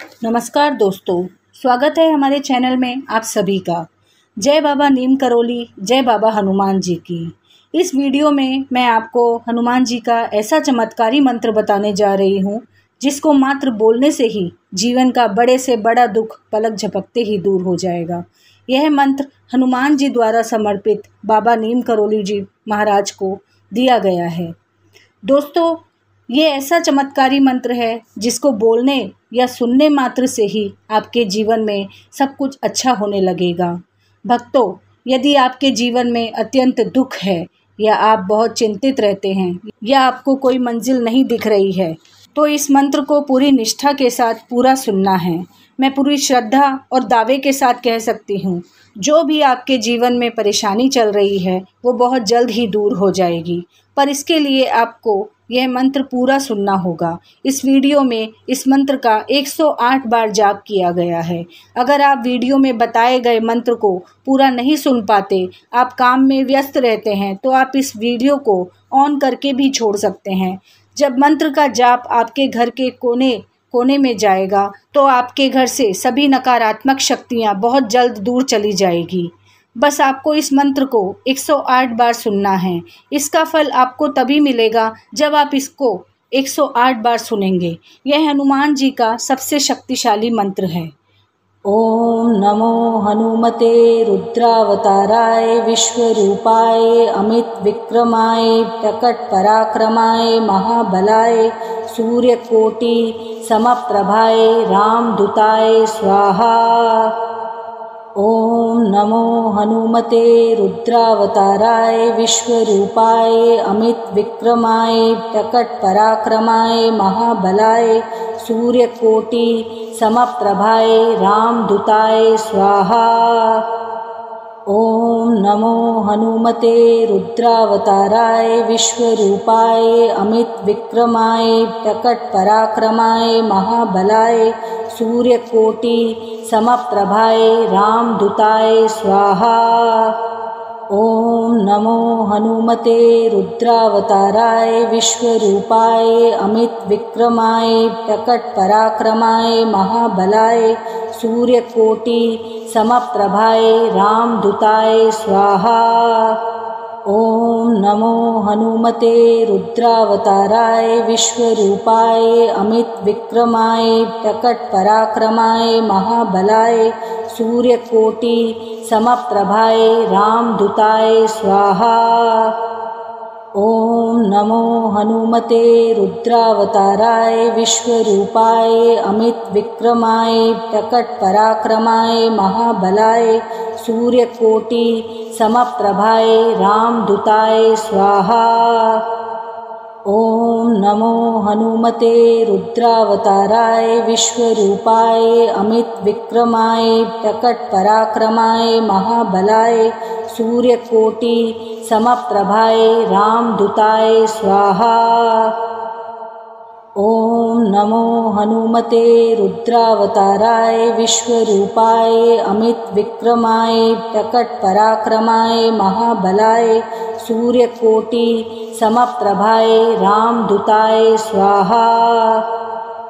नमस्कार दोस्तों, स्वागत है हमारे चैनल में आप सभी का। जय बाबा नीम करोली, जय बाबा हनुमान जी की। इस वीडियो में मैं आपको हनुमान जी का ऐसा चमत्कारी मंत्र बताने जा रही हूँ जिसको मात्र बोलने से ही जीवन का बड़े से बड़ा दुख पलक झपकते ही दूर हो जाएगा। यह मंत्र हनुमान जी द्वारा समर्पित बाबा नीम करोली जी महाराज को दिया गया है। दोस्तों, ये ऐसा चमत्कारी मंत्र है जिसको बोलने या सुनने मात्र से ही आपके जीवन में सब कुछ अच्छा होने लगेगा। भक्तों, यदि आपके जीवन में अत्यंत दुख है या आप बहुत चिंतित रहते हैं या आपको कोई मंजिल नहीं दिख रही है, तो इस मंत्र को पूरी निष्ठा के साथ पूरा सुनना है। मैं पूरी श्रद्धा और दावे के साथ कह सकती हूँ, जो भी आपके जीवन में परेशानी चल रही है वो बहुत जल्द ही दूर हो जाएगी। पर इसके लिए आपको यह मंत्र पूरा सुनना होगा। इस वीडियो में इस मंत्र का 108 बार जाप किया गया है। अगर आप वीडियो में बताए गए मंत्र को पूरा नहीं सुन पाते, आप काम में व्यस्त रहते हैं, तो आप इस वीडियो को ऑन करके भी छोड़ सकते हैं। जब मंत्र का जाप आपके घर के कोने में जाएगा तो आपके घर से सभी नकारात्मक शक्तियाँ बहुत जल्द दूर चली जाएगी। बस आपको इस मंत्र को 108 बार सुनना है। इसका फल आपको तभी मिलेगा जब आप इसको 108 बार सुनेंगे। यह हनुमान जी का सबसे शक्तिशाली मंत्र है। ओम नमो हनुमते रुद्रावताराय विश्वरूपाय अमित विक्रमाय प्रकट पराक्रमाय महाबलाय सूर्यकोटि समप्रभाय रामदूताय स्वाहा। ओम नमो हनुमते रुद्रावताराय विश्वरूपाय अमित विक्रमाय प्रकट पराक्रमाय महाबलाय सूर्यकोटि समप्रभाय रामदूताय स्वाहा। ओम नमो हनुमते रुद्रावताराय विश्वरूपाय अमित विक्रमाय प्रकट पराक्रमाय महाबलाय सूर्यकोटि समप्रभाय रामदूताय स्वाहा। ओम नमो हनुमते रुद्रावताराय विश्वरूपाय अमित विक्रमाय प्रकट पराक्रमाय महाबलाय सूर्यकोटि समप्रभाय रामदूताय स्वाहा। ओम नमो हनुमते रुद्रावताराय विश्वरूपाय अमित विक्रमाय प्रकट पराक्रमाय महाबलाय सूर्यकोटि समप्रभाय रामदूताय स्वाहा। ओम नमो हनुमते रुद्रावताराय विश्वरूपाय अमित विक्रमाय प्रकट पराक्रमाय महाबलाय सूर्यकोटि समप्रभाय रामदूताय स्वाहा। ओम नमो हनुमते रुद्रावताराय विश्वरूपाय अमित विक्रमाय प्रकट पराक्रमाय महाबलाय सूर्यकोटि समप्रभाय रामदूताय स्वाहा। ओम नमो हनुमते रुद्रावताराय विश्वरूपाय अमित विक्रमाय प्रकट पराक्रमाय महाबलाय सूर्यकोटि समप्रभाय रामदूताय स्वाहा।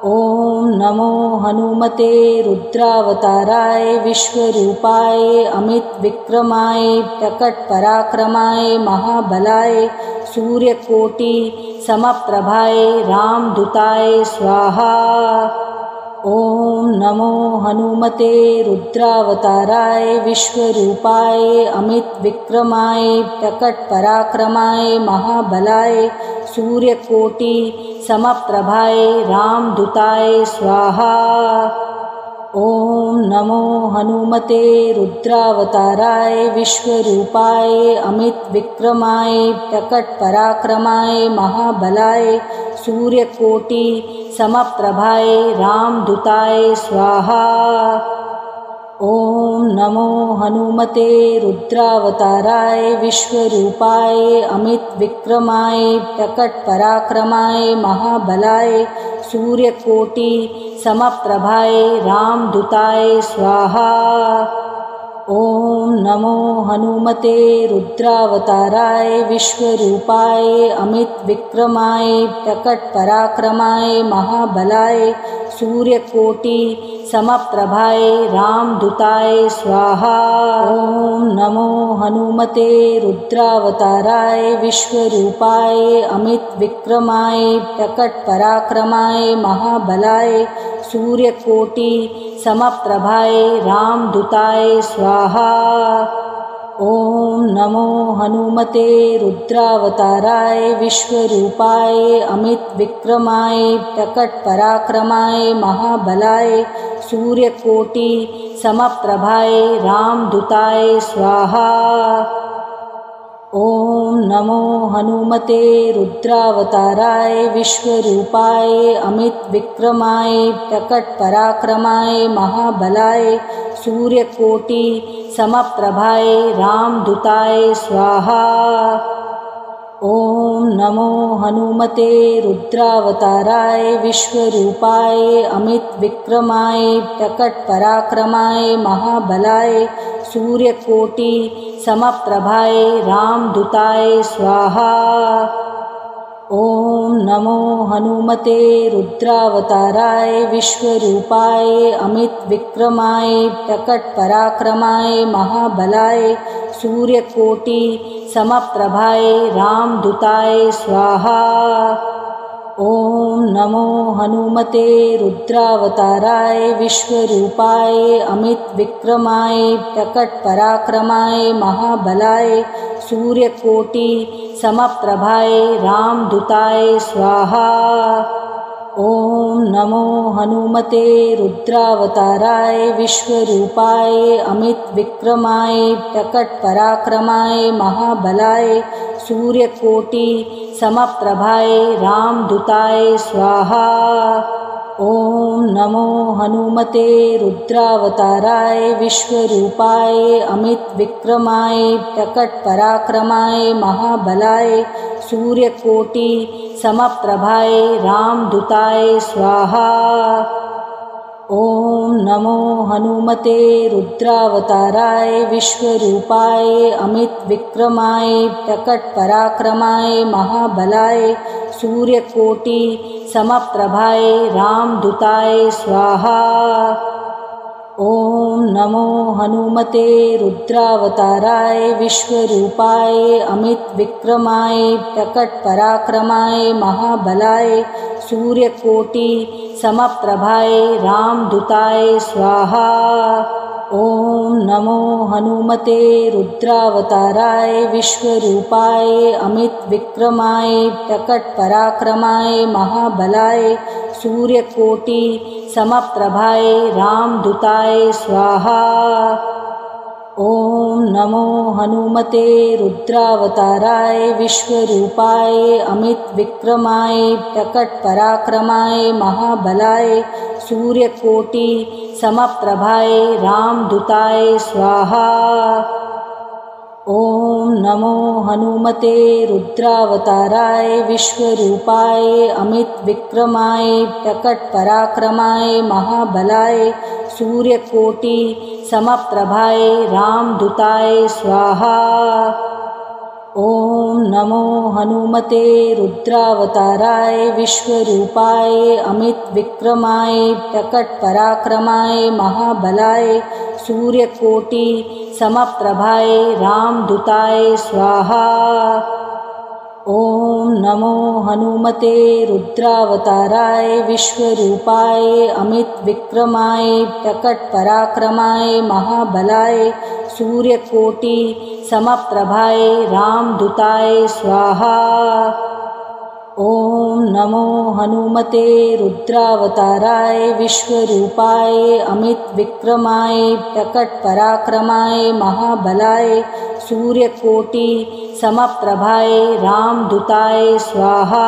ओम नमो हनुमते रुद्रावताराय विश्वरूपाय अमित विक्रमाय प्रकट पराक्रमाय महाबलाय सूर्यकोटि समप्रभाय रामदूताय स्वाहा। ओम नमो हनुमते रुद्रावताराय विश्वरूपाय अमित विक्रमाय प्रकट पराक्रमाय महाबलाय सूर्यकोटि समप्रभाय रामदूताय स्वाहा। ओम नमो हनुमते रुद्रावताराय विश्वरूपाय अमित विक्रमाय प्रकट पराक्रमाय महाबलाय सूर्यकोटि समप्रभाय रामदूताय स्वाहा। ओम नमो हनुमते रुद्रावताराय विश्वरूपाय अमित विक्रमाय प्रकट पराक्रमाय महाबलाय सूर्यकोटि समप्रभाय रामदूताय स्वाहा। ओम नमो हनुमते रुद्रावताराय विश्वरूपाय अमित विक्रमाय प्रकट पराक्रमाय महाबलाय सूर्यकोटि समप्रभाय रामदूताय स्वाहा। ओम नमो हनुमते रुद्रावताराय विश्वरूपाय अमित विक्रमाय प्रकट पराक्रमाय महाबलाय सूर्यकोटि समप्रभाय रामदूताय स्वाहा। ओम नमो हनुमते रुद्रावताराय विश्वरूपाय अमित विक्रमाय प्रकट पराक्रमाय महाबलाय सूर्यकोटि समप्रभाय रामदूताय स्वाहा। ओम नमो हनुमते रुद्रावताराय विश्वरूपाय अमित विक्रमाय प्रकट पराक्रमाय महाबलाय सूर्यकोटि समप्रभाय रामदूताय स्वाहा। ओम नमो हनुमते रुद्रावताराय विश्वरूपाय अमित विक्रमाय प्रकट पराक्रमाय महाबलाय सूर्यकोटि समप्रभाय रामदूताय स्वाहा। ओम नमो हनुमते रुद्रावताराय विश्वरूपाय अमित विक्रमाय प्रकट पराक्रमाय महाबलाय सूर्यकोटि समप्रभाय रामदूताय स्वाहा। ओम नमो हनुमते रुद्रावताराय विश्वरूपाय अमित विक्रमाय प्रकट पराक्रमाय महाबलाय सूर्यकोटि समप्रभाय रामदूताय स्वाहा। ओम नमो हनुमते रुद्रावताराय विश्वरूपाय अमित विक्रमाय प्रकट पराक्रमाय महाबलाय सूर्यकोटि समप्रभाय रामदूताय स्वाहा। ओम नमो हनुमते रुद्रावताराय विश्वरूपाय अमित विक्रमाय प्रकट पराक्रमाय महाबलाय सूर्यकोटि समप्रभाय रामदूताय स्वाहा। ओम नमो हनुमते रुद्रावताराय विश्वरूपाय अमित विक्रमाय प्रकट पराक्रमाय महाबलाय सूर्यकोटि समप्रभाय रामदूताय स्वाहा। ओम नमो हनुमते रुद्रावताराय विश्वरूपाय अमित विक्रमाय प्रकट पराक्रमाय महाबलाय सूर्यकोटि समप्रभाय रामदूताय स्वाहा। ओम नमो हनुमते रुद्रावताराय विश्वरूपाय अमित विक्रमाय प्रकट पराक्रमाय महाबलाय सूर्यकोटि समप्रभाय रामदूताय स्वाहा। ओम नमो हनुमते रुद्रावताराय विश्वरूपाय अमित विक्रमाय प्रकट पराक्रमाय महाबलाय सूर्यकोटि समप्रभाय रामदूताय स्वाहा। ओम नमो हनुमते रुद्रावताराय विश्वरूपाय अमित विक्रमाय प्रकट पराक्रमाय महाबलाय सूर्यकोटि समप्रभाय रामदूताय स्वाहा। ओम नमो हनुमते रुद्रावताराय विश्वरूपाय अमित विक्रमाय प्रकट पराक्रमाय महाबलाय सूर्यकोटि समप्रभाय रामदूताय स्वाहा। ओम नमो हनुमते रुद्रावताराय विश्वरूपाय अमित विक्रमाय प्रकट पराक्रमाय महाबलाय सूर्यकोटि समप्रभाय रामदूताय स्वाहा। ओम नमो हनुमते रुद्रावताराय विश्वरूपाय अमित विक्रमाय प्रकट पराक्रमाय महाबलाय सूर्यकोटि समप्रभाय रामदूताय स्वाहा।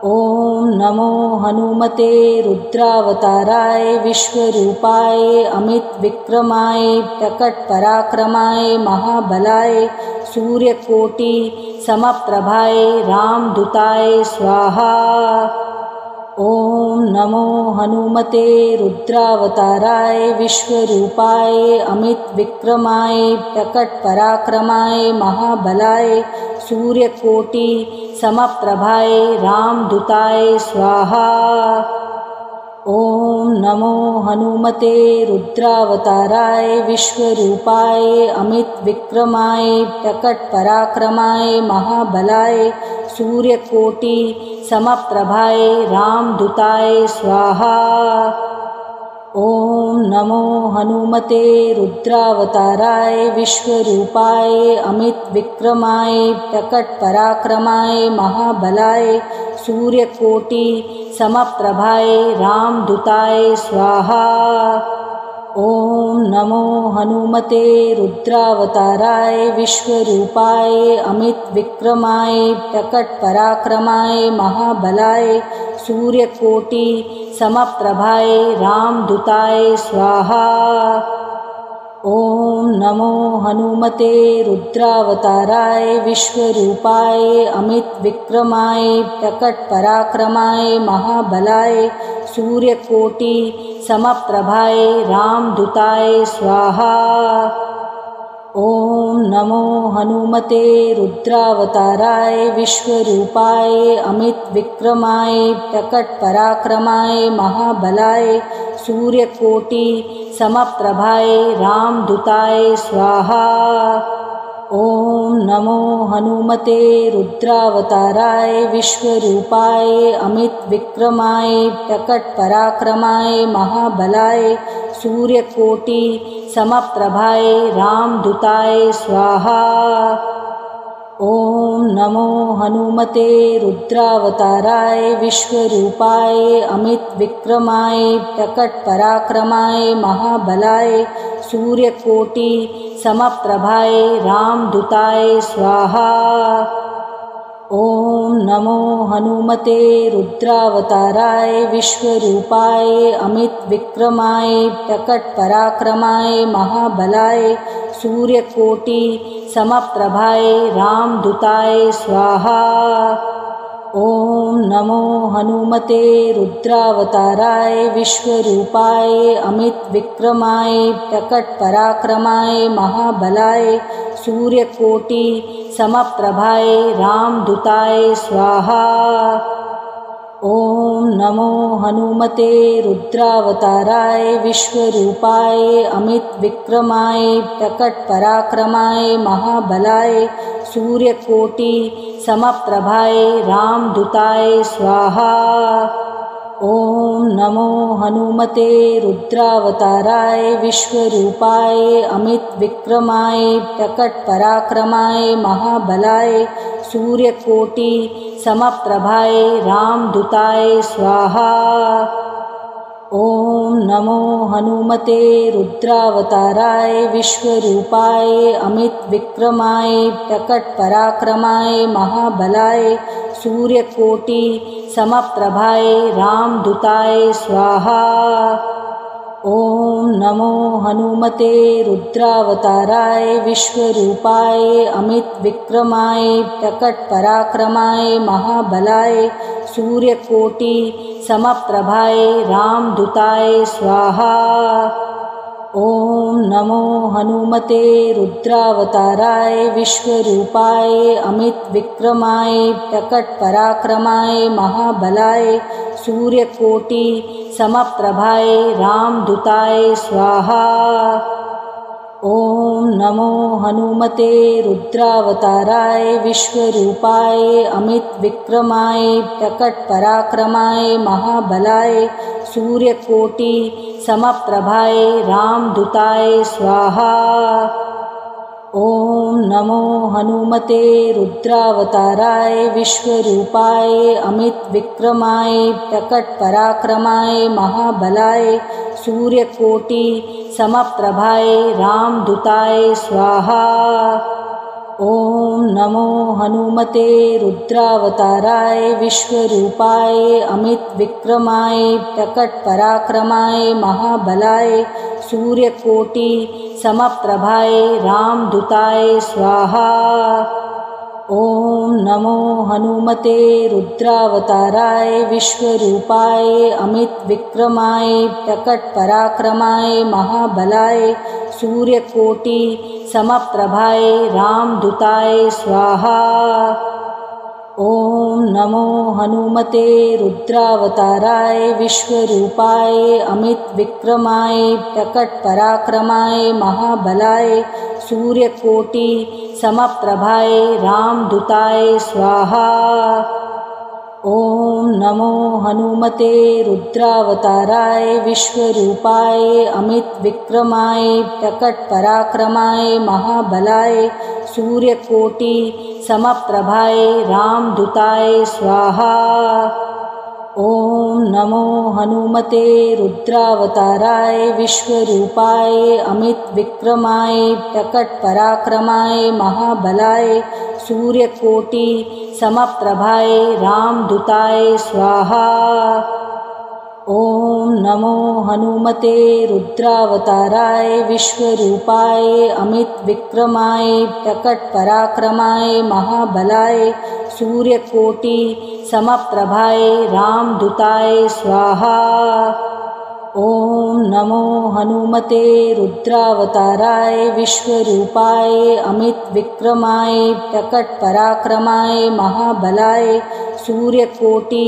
ओम नमो हनुमते रुद्रावताराय विश्वरूपाय अमित विक्रमाय प्रकट पराक्रमाय महाबलाय सूर्यकोटि समप्रभाय रामदूताय स्वाहा। ओम नमो हनुमते रुद्रावताराय विश्वरूपाय अमित विक्रमाय प्रकट पराक्रमाय महाबलाय सूर्यकोटि समप्रभाय रामदूताय स्वाहा। ओम नमो हनुमते रुद्रावताराय विश्वरूपाय अमित विक्रमाय प्रकट पराक्रमाय महाबलाय सूर्यकोटि समप्रभाय रामदूताय स्वाहा। ओम नमो हनुमते रुद्रावताराय विश्वरूपाय अमित विक्रमाय प्रकट पराक्रमाय महाबलाय सूर्यकोटि समप्रभाय रामदूताय स्वाहा। ओम नमो हनुमते रुद्रावताराय विश्वरूपाय अमित विक्रमाय प्रकट पराक्रमाय महाबलाय सूर्यकोटि समप्रभाय रामदूताय स्वाहा। ओम नमो हनुमते रुद्रावताराय विश्वरूपाय अमित विक्रमाय प्रकट पराक्रमाय महाबलाय सूर्यकोटि समप्रभाय रामदूताय स्वाहा। ओम नमो हनुमते रुद्रावताराय विश्वरूपाय अमित विक्रमाय प्रकट पराक्रमाय महाबलाय सूर्यकोटि समप्रभाय रामदूताय स्वाहा। ओम नमो हनुमते रुद्रावताराय विश्वरूपाय अमित विक्रमाय प्रकट पराक्रमाय महाबलाय सूर्यकोटि समप्रभाय रामदूताय स्वाहा। ओम नमो हनुमते रुद्रावताराय विश्वरूपाय अमित विक्रमाय प्रकट पराक्रमाय महाबलाय सूर्यकोटि समप्रभाय रामदूताय स्वाहा। ओम नमो हनुमते रुद्रावताराय विश्वरूपाय अमित विक्रमाय प्रकट पराक्रमाय महाबलाय सूर्यकोटि समप्रभाय रामदूताय स्वाहा। ओम नमो हनुमते रुद्रावताराय विश्वरूपाय अमित विक्रमाय प्रकट पराक्रमाय महाबलाय सूर्यकोटि समप्रभाय रामदूताय स्वाहा। ओम नमो हनुमते रुद्रावताराय विश्वरूपाय अमित विक्रमाय प्रकट पराक्रमाय महाबलाय सूर्यकोटि समप्रभाय रामदूताय स्वाहा। ओम नमो हनुमते रुद्रावताराय विश्वरूपाय अमित विक्रमाय प्रकट पराक्रमाय महाबलाय सूर्यकोटि समप्रभाय रामदूताय स्वाहा। ओम नमो हनुमते रुद्रावताराय विश्वरूपाय अमित विक्रमाय प्रकट पराक्रमाय महाबलाय सूर्यकोटि समप्रभाय रामदूताय स्वाहा। ओम नमो हनुमते रुद्रावताराय विश्वरूपाय अमित विक्रमाय प्रकट पराक्रमाय महाबलाय सूर्यकोटि समप्रभाय रामदूताय स्वाहा। ओम नमो हनुमते रुद्रावताराय विश्वरूपाय अमित विक्रमाय प्रकट पराक्रमाय महाबलाय सूर्यकोटि समप्रभाय रामदूताय स्वाहा। ओम नमो हनुमते रुद्रावताराय विश्वरूपाय अमित विक्रमाय प्रकट पराक्रमाय महाबलाय सूर्यकोटि समप्रभाय रामदूताय स्वाहा। ओम नमो हनुमते रुद्रावताराय विश्वरूपाय अमित विक्रमाय प्रकट पराक्रमाय महाबलाय सूर्यकोटि समप्रभाय रामदूताय स्वाहा। ओम नमो हनुमते रुद्रावताराय विश्वरूपाय अमित विक्रमाय प्रकट पराक्रमाय महाबलाय सूर्यकोटि समप्रभाय रामदूताय स्वाहा। ओम नमो हनुमते रुद्रावताराय विश्वरूपाय अमित विक्रमाय प्रकट पराक्रमाय महाबलाय सूर्यकोटि समप्रभाय रामदूताय स्वाहा। ओम नमो हनुमते रुद्रावताराय विश्वरूपाय अमित विक्रमाय प्रकट पराक्रमाय महाबलाय सूर्यकोटि समप्रभाय रामदूताय स्वाहा। ओम नमो हनुमते रुद्रावताराय विश्वरूपाय अमित विक्रमाय प्रकट पराक्रमाय महाबलाय सूर्यकोटि समप्रभाय रामदूताय स्वाहा। ओम नमो हनुमते रुद्रावताराय विश्वरूपाय अमित विक्रमाय प्रकट पराक्रमाय महाबलाय सूर्यकोटि समप्रभाय रामदूताय स्वाहा। ओम नमो हनुमते रुद्रावताराय विश्वरूपाय अमित विक्रमाय प्रकट पराक्रमाय महाबलाय सूर्यकोटि समप्रभाय रामदूताय स्वाहा। ओम नमो हनुमते रुद्रावताराय विश्वरूपाय अमित विक्रमाय प्रकट पराक्रमाय महाबलाय सूर्यकोटि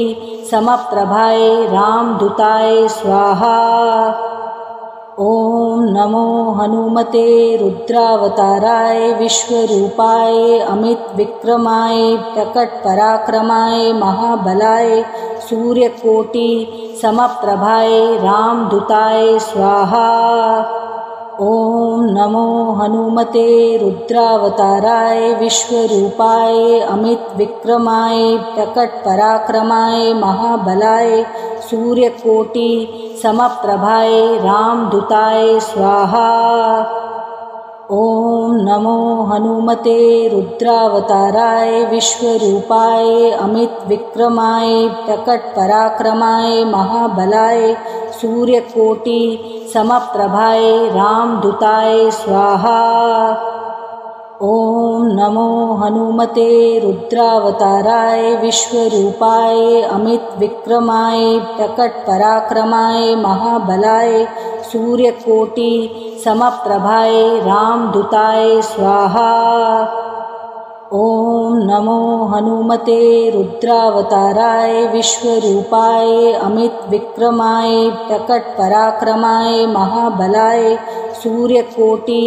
समप्रभाय रामदूताय स्वाहा। ओम नमो हनुमते रुद्रावताराय विश्वरूपाय अमित विक्रमाय प्रकट पराक्रमाय महाबलाय सूर्यकोटि समप्रभाय रामदूताय स्वाहा। ओम नमो हनुमते रुद्रावताराय विश्वरूपाय अमित विक्रमाय प्रकट पराक्रमाय महाबलाय सूर्यकोटि समप्रभाय रामदूताय स्वाहा। ओम नमो हनुमते रुद्रावताराय विश्वरूपाय अमित विक्रमाय प्रकट पराक्रमाय महाबलाय सूर्यकोटि समप्रभाय रामदूताय स्वाहा। ओम नमो हनुमते रुद्रावताराय विश्वरूपाय अमित विक्रमाय प्रकट पराक्रमाय महाबलाय सूर्यकोटि समप्रभाय रामदूताय स्वाहा। ओम नमो हनुमते रुद्रावताराय विश्वरूपाय अमित विक्रमाय प्रकट पराक्रमाय महाबलाय सूर्यकोटि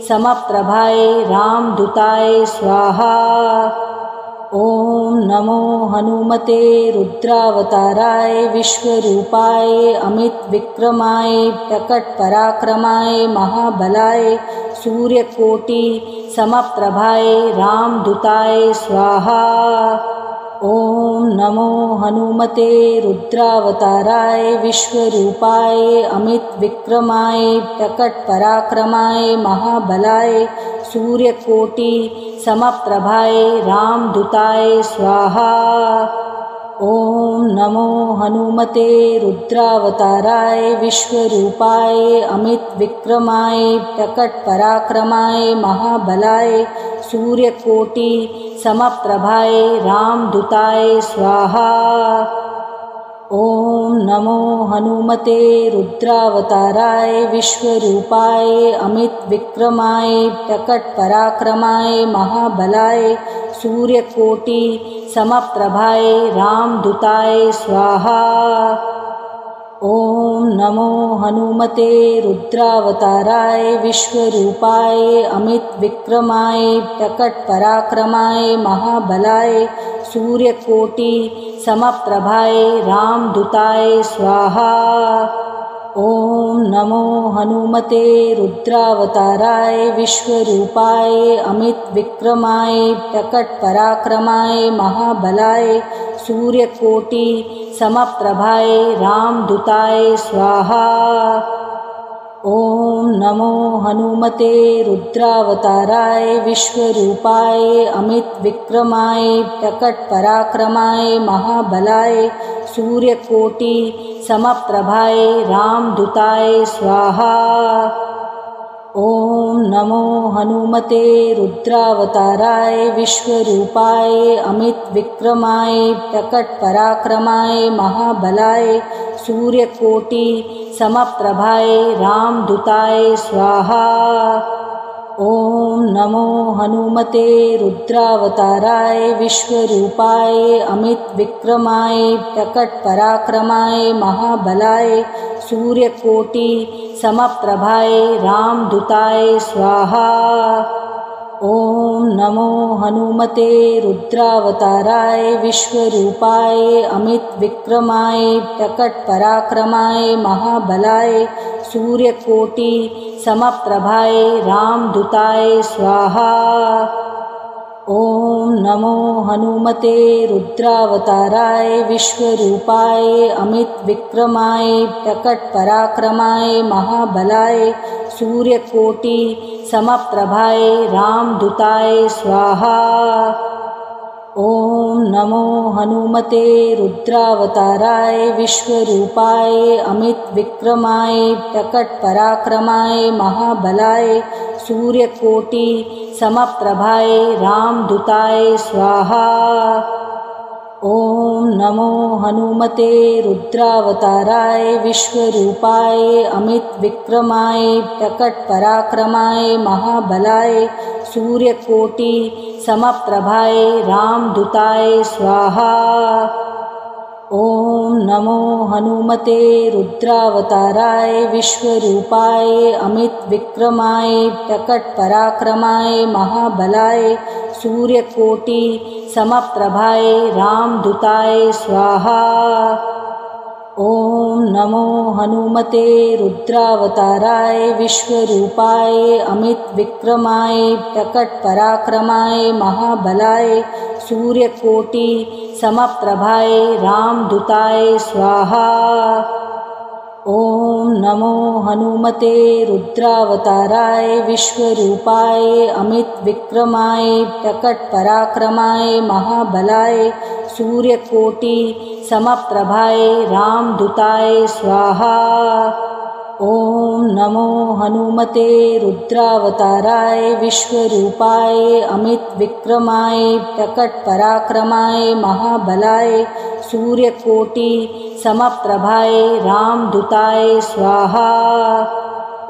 समप्रभाय रामदूताय स्वाहा। ओम नमो हनुमते रुद्रावताराय विश्वरूपाय अमित विक्रमाय प्रकट पराक्रमाय महाबलाय सूर्यकोटि समप्रभाय रामदूताय स्वाहा। ओम नमो हनुमते रुद्रावताराय विश्वरूपाय अमित विक्रमाय प्रकट पराक्रमाय महाबलाय सूर्यकोटि समप्रभाय रामदूताय स्वाहा। ओम नमो हनुमते रुद्रावताराय विश्वरूपाय अमित विक्रमाय प्रकट पराक्रमाय महाबलाय सूर्यकोटि समप्रभाय रामदूताय स्वाहा। ओम नमो हनुमते रुद्रावताराय विश्वरूपाय अमित विक्रमाय प्रकट पराक्रमाय महाबलाय सूर्यकोटि समप्रभाय रामदूताय स्वाहा। ओम नमो हनुमते रुद्रावताराय विश्वरूपाय अमित विक्रमाय प्रकट पराक्रमाय महाबलाय सूर्यकोटि समप्रभाय रामदूताय स्वाहा। ओम नमो हनुमते रुद्रावताराय विश्वरूपाय अमित विक्रमाय प्रकट पराक्रमाय महाबलाय सूर्यकोटि समप्रभाय रामदूताय स्वाहा। ओम नमो हनुमते रुद्रावताराय विश्वरूपाय अमित विक्रमाय प्रकट पराक्रमाय महाबलाय सूर्यकोटि समप्रभाय रामदूताय स्वाहा। ओम नमो हनुमते रुद्रावताराय विश्वरूपाय अमित विक्रमाय प्रकट पराक्रमाय महाबलाय सूर्यकोटि समप्रभाय रामदूताय स्वाहा। ॐ नमो हनुमते रुद्रावताराय विश्वरूपाय अमितविक्रमाय प्रकटपराक्रमाय महाबलाय सूर्यकोटि समप्रभाय रामदूताय स्वाहा। ॐ नमो हनुमते रुद्रावताराय विश्वरूपाय अमितविक्रमाय प्रकटपराक्रमाय महाबलाय सूर्यकोटि समप्रभाय रामदूताय स्वाहा। ॐ नमो हनुमते रुद्रावताराय विश्वरूपाय अमितविक्रमाय प्रकटपराक्रमाय महाबलाय सूर्यकोटि समप्रभाय रामदूताय स्वाहा। ॐ नमो हनुमते रुद्रावताराय विश्वरूपाय अमितविक्रमाय प्रकटपराक्रमाय महाबलाय सूर्यकोटि समप्रभाय रामदूताय स्वाहा। ॐ नमो हनुमते रुद्रावताराय विश्वरूपाय अमितविक्रमाय प्रकटपराक्रमाय महाबलाय सूर्यकोटि समप्रभाय रामदूताय स्वाहा। ॐ नमो हनुमते रुद्रावताराय विश्वरूपाय अमितविक्रमाय प्रकटपराक्रमाय महाबलाय सूर्यकोटि समप्रभाय रामदूताय स्वाहा। ॐ नमो हनुमते रुद्रावताराय विश्वरूपाय अमितविक्रमाय प्रकटपराक्रमाय महाबलाय सूर्यकोटि समप्रभाय रामदूताय स्वाहा। ॐ नमो हनुमते रुद्रावताराय विश्वरूपाय अमितविक्रमाय प्रकटपराक्रमाय महाबलाय सूर्यकोटि समप्रभाय रामदूताय स्वाहा। ॐ नमो हनुमते रुद्रावताराय विश्वरूपाय अमितविक्रमाय प्रकटपराक्रमाय महाबलाय सूर्यकोटि समप्रभाय रामदूताय स्वाहा।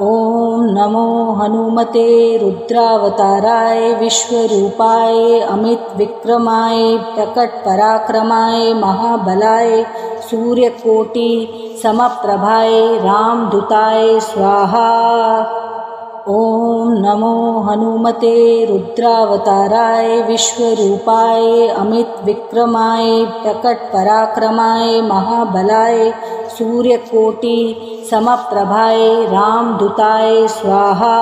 ॐ नमो हनुमते रुद्रावताराय विश्वरूपाय अमितविक्रमाय प्रकटपराक्रमाय महाबलाय सूर्यकोटि समप्रभाय रामदूताय स्वाहा। ॐ नमो हनुमते रुद्रावताराय विश्वरूपाय अमितविक्रमाय प्रकटपराक्रमाय महाबलाय सूर्यकोटि समप्रभाय रामदूताय स्वाहा।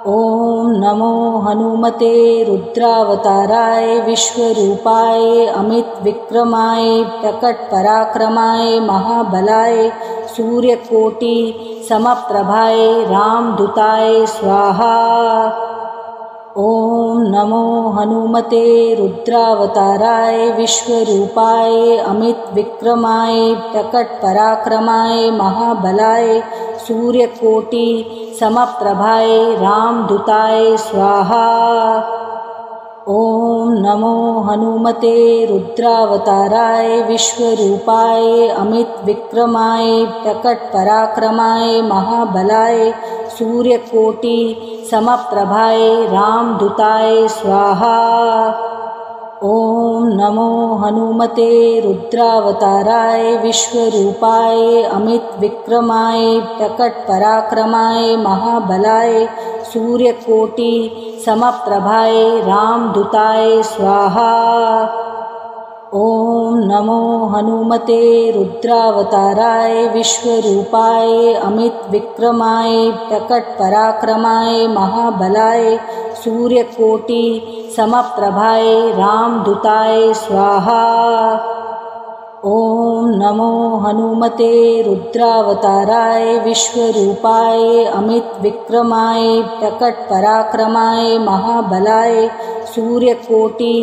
ॐ नमो हनुमते रुद्रावताराय विश्वरूपाय अमितविक्रमाय प्रकटपराक्रमाय महाबलाय सूर्यकोटि समप्रभाय रामदूताय स्वाहा। ॐ नमो हनुमते रुद्रावताराय विश्वरूपाय अमितविक्रमाय प्रकटपराक्रमाय महाबलाय सूर्यकोटि समप्रभाय रामदूताय स्वाहा। ॐ नमो हनुमते रुद्रावताराय विश्वरूपाय अमितविक्रमाय प्रकटपराक्रमाय महाबलाय सूर्यकोटि समप्रभाय रामदूताय स्वाहा। ॐ नमो हनुमते रुद्रावताराय विश्वरूपाय अमितविक्रमाय प्रकटपराक्रमाय महाबलाय सूर्यकोटि समप्रभाय रामदूताय स्वाहा। ॐ नमो हनुमते रुद्रावताराय विश्वरूपाय अमितविक्रमाय प्रकटपराक्रमाय महाबलाय सूर्यकोटि समप्रभाय रामदूताय स्वाहा। ॐ नमो हनुमते रुद्रावताराय विश्वरूपाय अमितविक्रमाय प्रकटपराक्रमाय महाबलाय सूर्यकोटि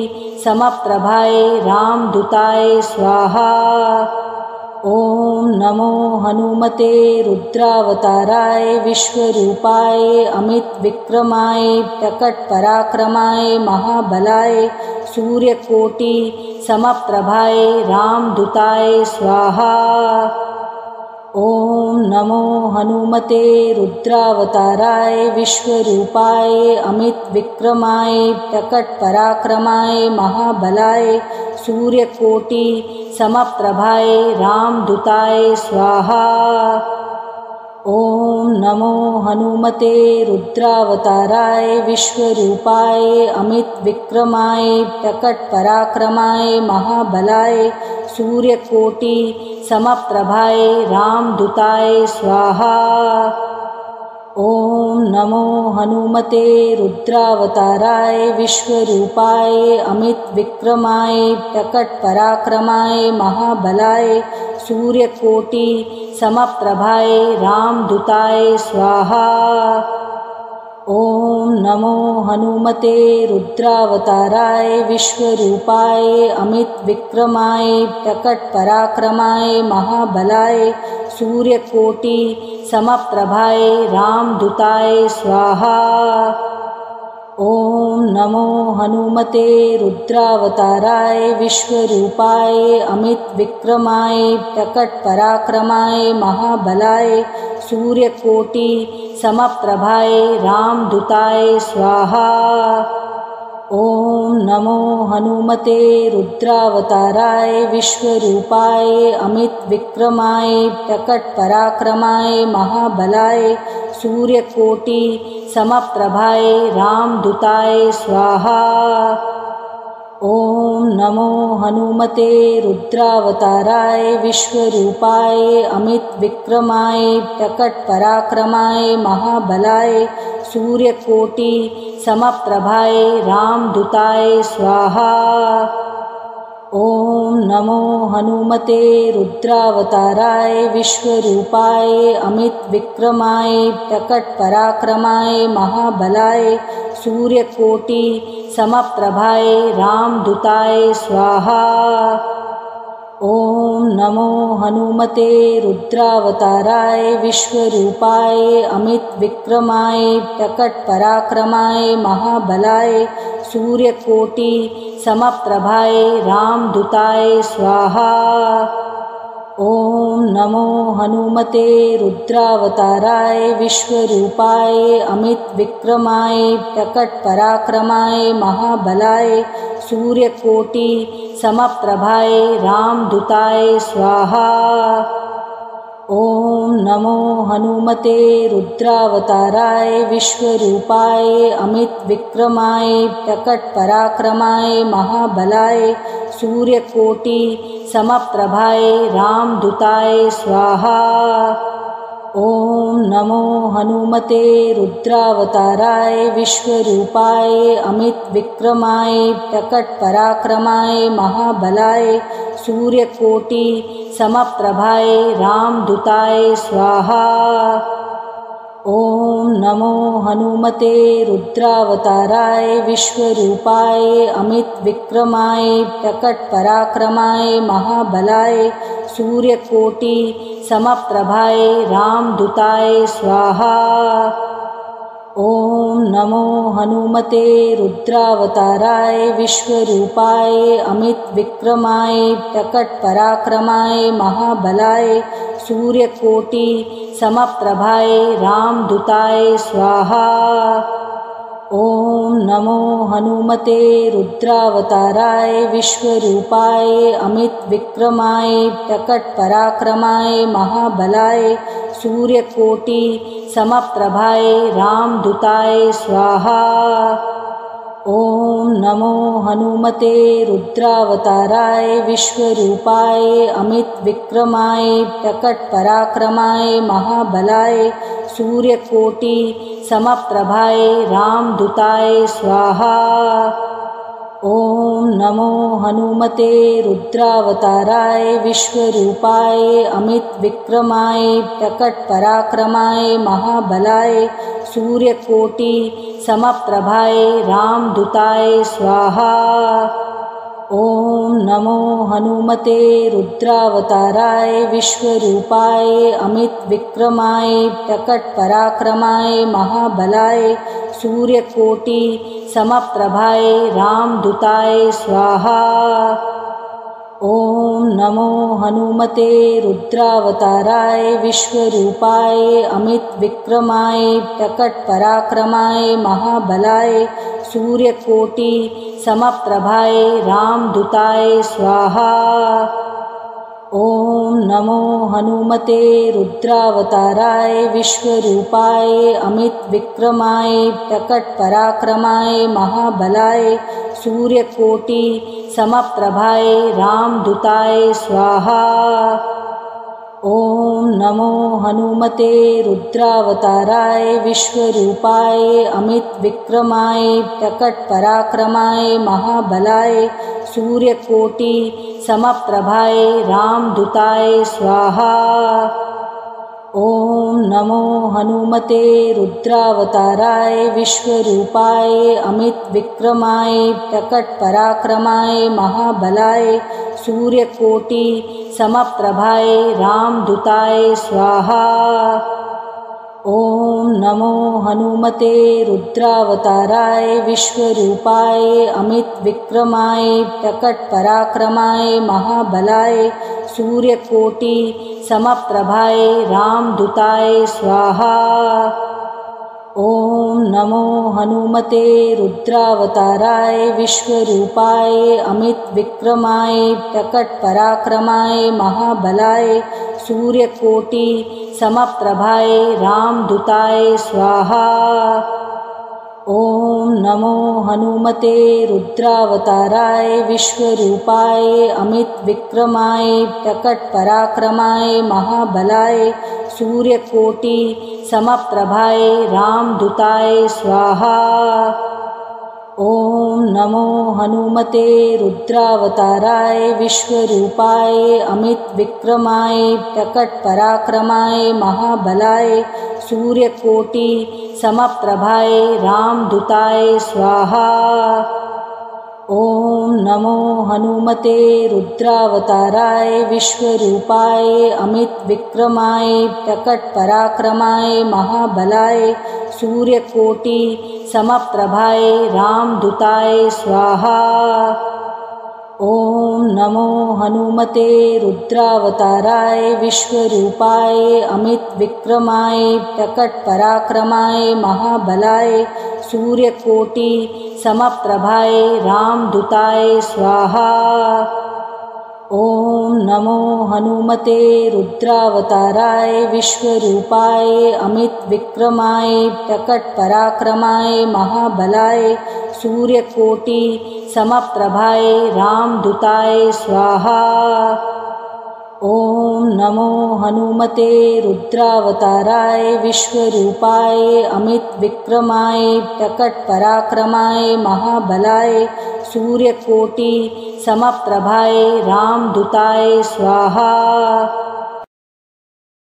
समप्रभाय रामदूताय स्वाहा। ॐ नमो हनुमते रुद्रावताराय विश्वरूपाय अमितविक्रमाय प्रकटपराक्रमाय महाबलाय सूर्यकोटि समप्रभाय रामदूताय स्वाहा। ओम नमो हनुमते रुद्रावताराय विश्वरूपाय अमित विक्रमाय प्रकट पराक्रमाय महाबलाय सूर्यकोटि समप्रभाय रामदूताय स्वाहा। ओम नमो हनुमते रुद्रावताराय विश्वरूपाय अमित विक्रमाय प्रकट पराक्रमाय महाबलाय सूर्यकोटि समप्रभाय रामदूताय स्वाहा। ओम नमो हनुमते रुद्रावताराय विश्वरूपाय अमित विक्रमाय प्रकट पराक्रमाय महाबलाय सूर्यकोटि समप्रभाय रामदूताय स्वाहा। ओम नमो हनुमते रुद्रावताराय विश्वरूपाय अमित विक्रमाय प्रकट पराक्रमाय महाबलाय सूर्यकोटि समप्रभाय रामदूताय स्वाहा। ओम नमो हनुमते रुद्रावताराय विश्वरूपाय अमित विक्रमाय प्रकट पराक्रमाय महाबलाय सूर्यकोटि समप्रभाय रामदूताय स्वाहा। ओम नमो हनुमते रुद्रावताराय विश्वरूपाय अमित विक्रमाय प्रकट पराक्रमाय महाबलाय सूर्यकोटि समप्रभाय रामदूताय स्वाहा। ओम नमो हनुमते रुद्रावताराय विश्वरूपाय अमित विक्रमाय प्रकट पराक्रमाय महाबलाय सूर्यकोटि समप्रभाय रामदूताय स्वाहा। ओम नमो हनुमते रुद्रावताराय विश्वरूपाय अमित विक्रमाय प्रकट पराक्रमाय महाबलाय सूर्यकोटि समप्रभाय रामदूताय स्वाहा। ओम नमो हनुमते रुद्रावताराय विश्वरूपाय अमित विक्रमाय प्रकट पराक्रमाय महाबलाय सूर्यकोटि समप्रभाय रामदूताय स्वाहा। ओम नमो हनुमते रुद्रावताराय विश्वरूपाय अमित विक्रमाय प्रकट पराक्रमाय महाबलाय सूर्यकोटि समप्रभाय रामदूताय स्वाहा। ओम नमो हनुमते रुद्रावताराय विश्वरूपाय अमित विक्रमाय प्रकट पराक्रमाय महाबलाय सूर्यकोटि समप्रभाय रामदूताय स्वाहा। ओम नमो हनुमते रुद्रावताराय विश्वरूपाय अमित विक्रमाय प्रकट पराक्रमाय महाबलाय सूर्यकोटि समप्रभाय रामदूताय स्वाहा। ओम नमो हनुमते रुद्रावताराय विश्वरूपाय अमित विक्रमाय प्रकट पराक्रमाय महाबलाय सूर्यकोटि समप्रभाय रामदूताय स्वाहा। ओम नमो हनुमते रुद्रावताराय विश्वरूपाय अमित विक्रमाय प्रकट पराक्रमाय महाबलाय सूर्यकोटि समप्रभाय रामदूताय स्वाहा। ओम नमो हनुमते रुद्रावताराय विश्वरूपाय अमित विक्रमाय प्रकट पराक्रमाय महाबलाय सूर्यकोटि समप्रभाय रामदूताय स्वाहा। ओम नमो हनुमते रुद्रावताराय विश्वरूपाय अमित विक्रमाय प्रकट पराक्रमाय महाबलाय सूर्यकोटि समप्रभाय रामदूताय स्वाहा। ओम नमो हनुमते रुद्रावताराय विश्वरूपाय अमित विक्रमाय प्रकट पराक्रमाय महाबलाय सूर्यकोटि समप्रभाय रामदूताय स्वाहा। ओम नमो हनुमते रुद्रावताराय विश्वरूपाय अमित विक्रमाय प्रकट पराक्रमाय महाबलाय सूर्यकोटि समप्रभाय रामदूताय स्वाहा। ॐ नमो हनुमते रुद्रावताराय विश्वरूपाय अमितविक्रमाय प्रकटपराक्रमाय महाबलाय सूर्यकोटि समप्रभाय रामदूताय स्वाहा। ॐ नमो हनुमते रुद्रावताराय विश्वरूपाय अमितविक्रमाय प्रकटपराक्रमाय महाबलाय सूर्यकोटि समप्रभाय रामदूताय स्वाहा। ॐ नमो हनुमते रुद्रावताराय विश्वरूपाय अमितविक्रमाय प्रकटपराक्रमाय महाबलाय सूर्यकोटि समप्रभाय रामदूताय स्वाहा। ॐ नमो हनुमते रुद्रावताराय विश्वरूपाय अमितविक्रमाय प्रकटपराक्रमाय महाबलाय सूर्यकोटि समप्रभाय रामदूताय स्वाहा। ॐ नमो हनुमते रुद्रावताराय विश्वरूपाय अमितविक्रमाय प्रकटपराक्रमाय महाबलाय सूर्यकोटि समप्रभाय रामदूताय स्वाहा। ॐ नमो हनुमते रुद्रावताराय विश्वरूपाय अमितविक्रमाय प्रकटपराक्रमाय महाबलाय सूर्यकोटि समप्रभाय रामदूताय स्वाहा। ॐ नमो हनुमते रुद्रावताराय विश्वरूपाय अमितविक्रमाय प्रकटपराक्रमाय महाबलाय सूर्यकोटि समप्रभाय रामदूताय स्वाहा। ॐ नमो हनुमते रुद्रावताराय विश्वरूपाय अमितविक्रमाय प्रकटपराक्रमाय महाबलाय सूर्यकोटि समप्रभाय रामदूताय स्वाहा। ॐ नमो हनुमते रुद्रावताराय विश्वरूपाय अमितविक्रमाय प्रकटपराक्रमाय महाबलाय सूर्यकोटि समप्रभाय रामदूताय स्वाहा। ॐ नमो हनुमते रुद्रावताराय विश्वरूपाय अमितविक्रमाय प्रकटपराक्रमाय महाबलाय सूर्यकोटि समप्रभाय रामदूताय स्वाहा। ॐ नमो हनुमते रुद्रावताराय विश्वरूपाय अमितविक्रमाय प्रकटपराक्रमाय महाबलाय सूर्यकोटि समप्रभाय रामदूताय स्वाहा। ॐ नमो हनुमते रुद्रावताराय विश्वरूपाय अमितविक्रमाय प्रकटपराक्रमाय महाबलाय सूर्यकोटि समप्रभाय रामदूताय स्वाहा। ॐ नमो हनुमते रुद्रावताराय विश्वरूपाय अमितविक्रमाय प्रकटपराक्रमाय महाबलाय सूर्यकोटि समप्रभाय रामदूताय स्वाहा। ॐ नमो हनुमते रुद्रावताराय विश्वरूपाय अमितविक्रमाय प्रकटपराक्रमाय महाबलाय सूर्यकोटि समप्रभाय रामदूताय स्वाहा।